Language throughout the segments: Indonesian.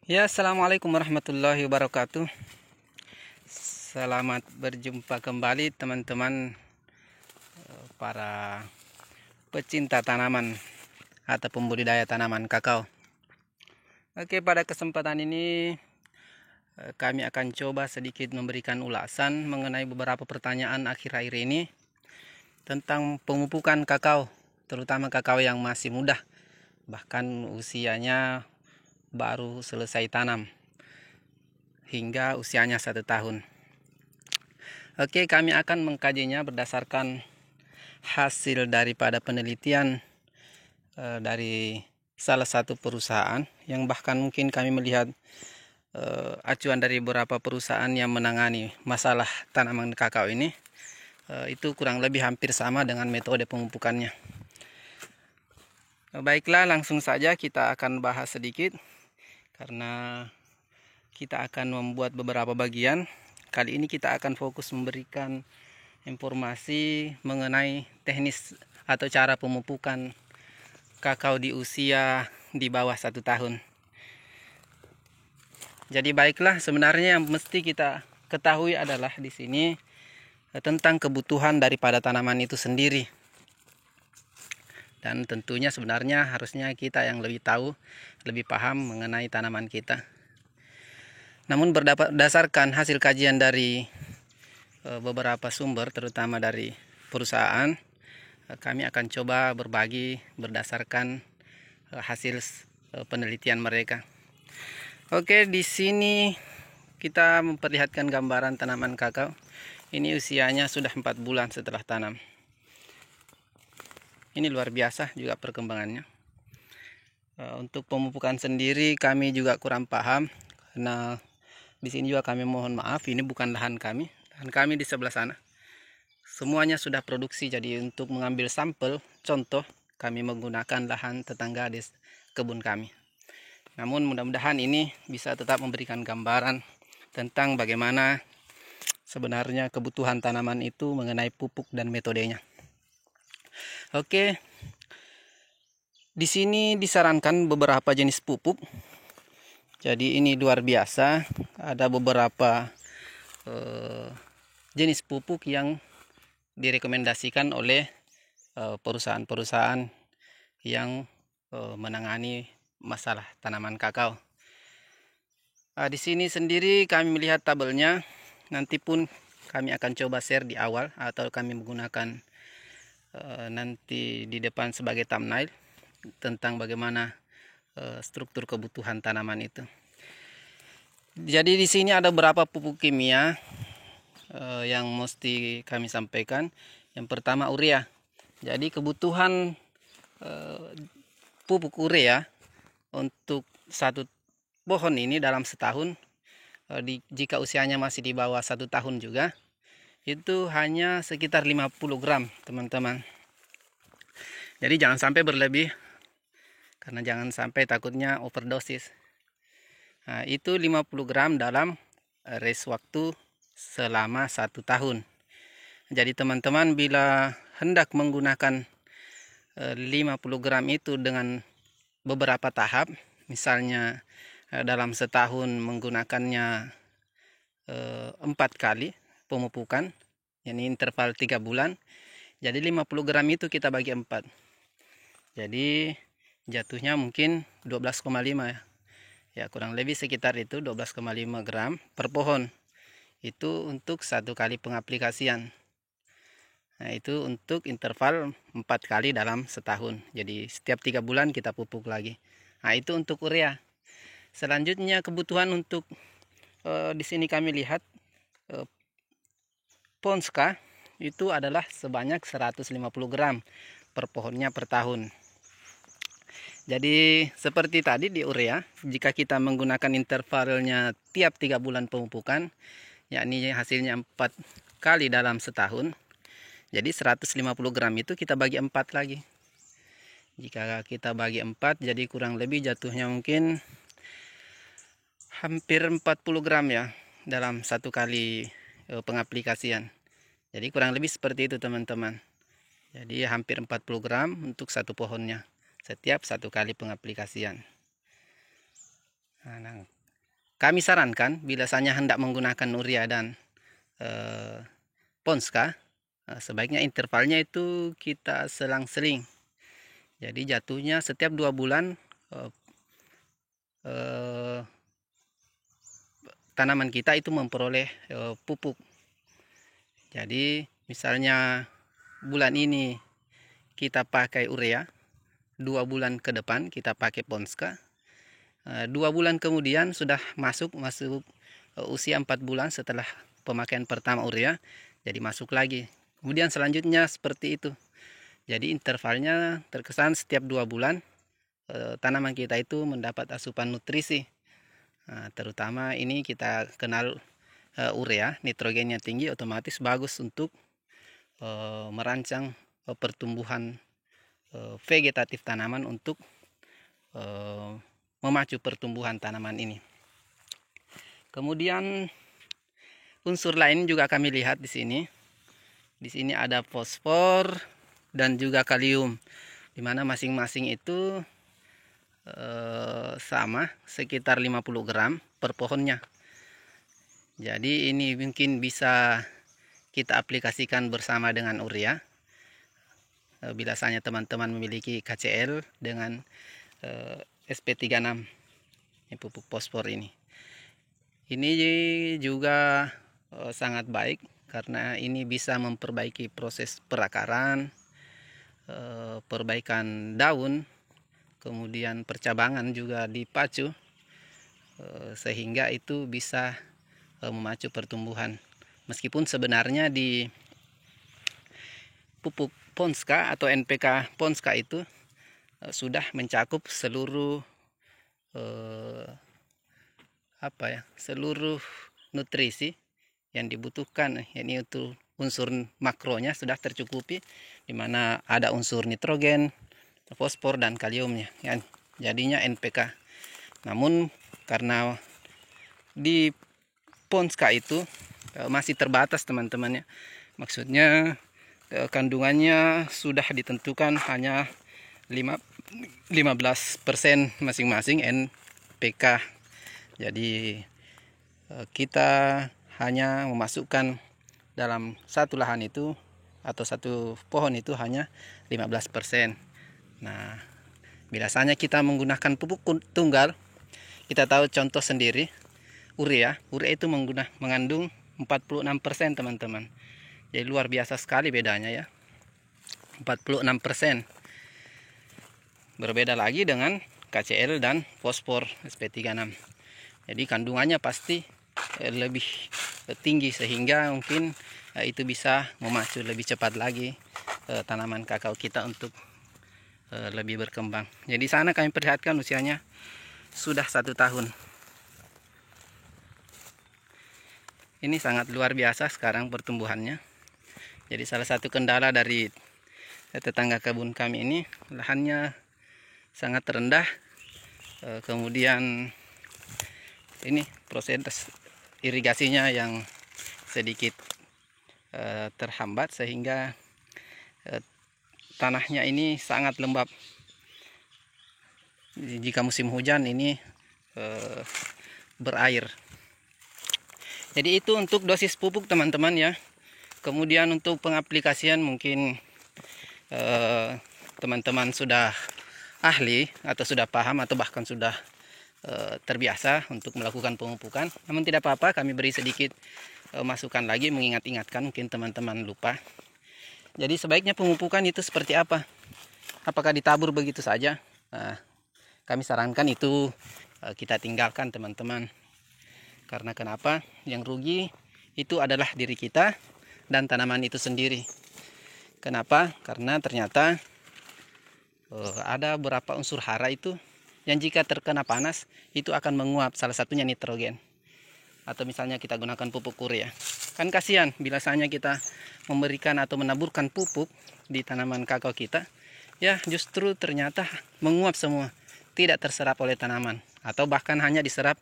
Ya, assalamualaikum warahmatullahi wabarakatuh. Selamat berjumpa kembali teman-teman, para pecinta tanaman atau pembudidaya tanaman kakao. Oke, pada kesempatan ini kami akan coba sedikit memberikan ulasan mengenai beberapa pertanyaan akhir-akhir ini tentang pemupukan kakao, terutama kakao yang masih muda, bahkan usianya baru selesai tanam hingga usianya 1 tahun. Oke, kami akan mengkajinya berdasarkan hasil daripada penelitian dari salah satu perusahaan yang bahkan mungkin kami melihat acuan dari beberapa perusahaan yang menangani masalah tanaman kakao ini, itu kurang lebih hampir sama dengan metode pemupukannya. Baiklah, langsung saja kita akan bahas sedikit karena kita akan membuat beberapa bagian. Kali ini kita akan fokus memberikan informasi mengenai teknis atau cara pemupukan kakao di usia di bawah 1 tahun. Jadi baiklah, sebenarnya yang mesti kita ketahui adalah di sini tentang kebutuhan daripada tanaman itu sendiri. Dan tentunya sebenarnya harusnya kita yang lebih tahu, lebih paham mengenai tanaman kita. Namun berdasarkan hasil kajian dari beberapa sumber, terutama dari perusahaan, kami akan coba berbagi berdasarkan hasil penelitian mereka. Oke, di sini kita memperlihatkan gambaran tanaman kakao. Ini usianya sudah 4 bulan setelah tanam. Ini luar biasa juga perkembangannya. Untuk pemupukan sendiri kami juga kurang paham, karena di sini juga kami mohon maaf, ini bukan lahan kami. Lahan kami di sebelah sana. Semuanya sudah produksi, jadi untuk mengambil sampel contoh kami menggunakan lahan tetangga di kebun kami. Namun mudah-mudahan ini bisa tetap memberikan gambaran tentang bagaimana sebenarnya kebutuhan tanaman itu mengenai pupuk dan metodenya. Oke. Di sini disarankan beberapa jenis pupuk. Jadi ini luar biasa, ada beberapa jenis pupuk yang direkomendasikan oleh perusahaan-perusahaan yang menangani masalah tanaman kakao. Di sini sendiri kami melihat tabelnya, nanti pun kami akan coba share di awal atau kami menggunakan nanti di depan sebagai thumbnail tentang bagaimana struktur kebutuhan tanaman itu. Jadi di sini ada beberapa pupuk kimia yang mesti kami sampaikan. Yang pertama urea. Jadi kebutuhan pupuk urea untuk satu pohon ini dalam setahun, jika usianya masih di bawah 1 tahun juga, itu hanya sekitar 50 gram teman-teman. Jadi jangan sampai berlebih, karena jangan sampai takutnya overdosis. Nah, itu 50 gram dalam range waktu selama 1 tahun. Jadi teman-teman bila hendak menggunakan 50 gram itu dengan beberapa tahap, misalnya dalam setahun menggunakannya 4 kali pemupukan, ini interval 3 bulan. Jadi 50 gram itu kita bagi 4. Jadi jatuhnya mungkin 12,5 ya. Ya, kurang lebih sekitar itu 12,5 gram per pohon. Itu untuk 1 kali pengaplikasian. Nah, itu untuk interval 4 kali dalam setahun. Jadi setiap 3 bulan kita pupuk lagi. Nah, itu untuk urea. Selanjutnya kebutuhan untuk di sini kami lihat Ponska itu adalah sebanyak 150 gram per pohonnya per tahun. Jadi seperti tadi di urea, jika kita menggunakan intervalnya tiap 3 bulan pemupukan, yakni hasilnya 4 kali dalam setahun, jadi 150 gram itu kita bagi 4 lagi. Jika kita bagi 4, jadi kurang lebih jatuhnya mungkin hampir 40 gram ya dalam 1 kali pengaplikasian. Jadi kurang lebih seperti itu teman-teman. Jadi hampir 40 gram untuk 1 pohonnya setiap 1 kali pengaplikasian. Nah, kami sarankan bila misalnya hendak menggunakan urea dan Ponska, sebaiknya intervalnya itu kita selang-seling. Jadi jatuhnya setiap 2 bulan tanaman kita itu memperoleh pupuk. Jadi misalnya bulan ini kita pakai urea, 2 bulan ke depan kita pakai Ponska, 2 bulan kemudian sudah masuk usia 4 bulan setelah pemakaian pertama urea, jadi masuk lagi. Kemudian selanjutnya seperti itu. Jadi intervalnya terkesan setiap 2 bulan tanaman kita itu mendapat asupan nutrisi. Nah, terutama ini kita kenal urea, nitrogennya tinggi, otomatis bagus untuk merancang pertumbuhan vegetatif tanaman untuk memacu pertumbuhan tanaman ini. Kemudian unsur lain juga kami lihat di sini. Di sini ada fosfor dan juga kalium, di mana masing-masing itu sama sekitar 50 gram per pohonnya. Jadi ini mungkin bisa kita aplikasikan bersama dengan urea. Bila misalnya teman-teman memiliki KCl dengan SP36, pupuk fosfor ini. Ini juga sangat baik karena ini bisa memperbaiki proses perakaran, perbaikan daun, kemudian percabangan juga dipacu, sehingga itu bisa memacu pertumbuhan. Meskipun sebenarnya di pupuk Ponska atau NPK Ponska itu sudah mencakup seluruh seluruh nutrisi yang dibutuhkan. Ini untuk unsur makronya sudah tercukupi, di mana ada unsur nitrogen, fosfor dan kaliumnya, ya. Jadinya NPK. Namun karena di Ponska itu masih terbatas teman-temannya, maksudnya kandungannya sudah ditentukan hanya 15% masing-masing NPK. Jadi kita hanya memasukkan dalam satu lahan itu atau satu pohon itu hanya 15%. Nah, biasanya kita menggunakan pupuk tunggal, kita tahu contoh sendiri, urea itu mengandung 46% teman-teman. Jadi luar biasa sekali bedanya ya, 46%. Berbeda lagi dengan KCl dan fosfor SP36. Jadi kandungannya pasti lebih tinggi, sehingga mungkin itu bisa memacu lebih cepat lagi tanaman kakao kita untuk lebih berkembang. Jadi sana kami perlihatkan usianya sudah 1 tahun. Ini sangat luar biasa sekarang pertumbuhannya. Jadi salah satu kendala dari tetangga kebun kami ini, lahannya sangat rendah. Kemudian ini proses irigasinya yang sedikit terhambat, sehingga tanahnya ini sangat lembab. Jika musim hujan ini berair. Jadi itu untuk dosis pupuk teman-teman ya. Kemudian untuk pengaplikasian mungkin teman-teman sudah ahli atau sudah paham atau bahkan sudah terbiasa untuk melakukan pemupukan. Namun tidak apa-apa, kami beri sedikit masukan lagi, mengingat-ingatkan, mungkin teman-teman lupa. Jadi sebaiknya pemupukan itu seperti apa? Apakah ditabur begitu saja? Kami sarankan itu kita tinggalkan teman-teman. Karena kenapa? Yang rugi itu adalah diri kita dan tanaman itu sendiri. Kenapa? Karena ternyata ada beberapa unsur hara itu yang jika terkena panas itu akan menguap, salah satunya nitrogen. Atau misalnya kita gunakan pupuk urea. Kan kasihan bila misalnya kita memberikan atau menaburkan pupuk di tanaman kakao kita, ya justru ternyata menguap semua, tidak terserap oleh tanaman, atau bahkan hanya diserap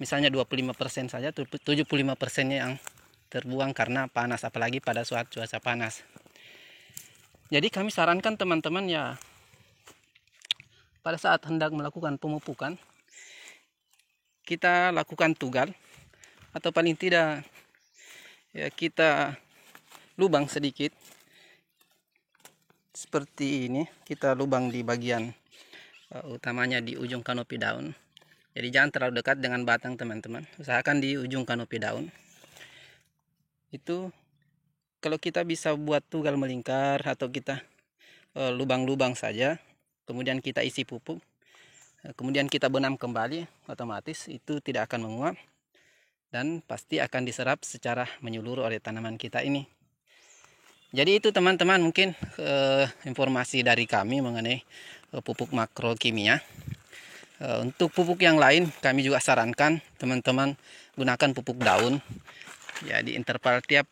misalnya 25% saja, 75%-nya yang terbuang karena panas, apalagi pada saat cuaca panas. Jadi kami sarankan teman-teman ya, pada saat hendak melakukan pemupukan, kita lakukan tugal, atau paling tidak ya kita lubang sedikit seperti ini. Kita lubang di bagian utamanya di ujung kanopi daun. Jadi jangan terlalu dekat dengan batang teman-teman, usahakan di ujung kanopi daun. Itu kalau kita bisa buat tugal melingkar, atau kita lubang-lubang saja, kemudian kita isi pupuk, kemudian kita benam kembali, otomatis itu tidak akan menguap dan pasti akan diserap secara menyeluruh oleh tanaman kita ini. Jadi itu teman-teman mungkin informasi dari kami mengenai pupuk makro kimia. Untuk pupuk yang lain kami juga sarankan teman-teman gunakan pupuk daun. Ya, di interval tiap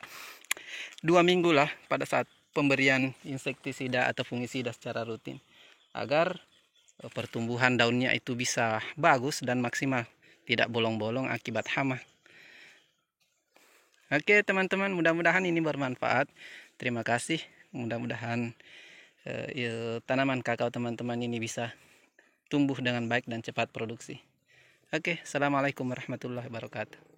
2 minggu lah pada saat pemberian insektisida atau fungisida secara rutin, agar pertumbuhan daunnya itu bisa bagus dan maksimal, tidak bolong-bolong akibat hama. Oke teman-teman, mudah-mudahan ini bermanfaat. Terima kasih. Mudah-mudahan tanaman kakao teman-teman ini bisa tumbuh dengan baik dan cepat produksi. Oke, assalamualaikum warahmatullahi wabarakatuh.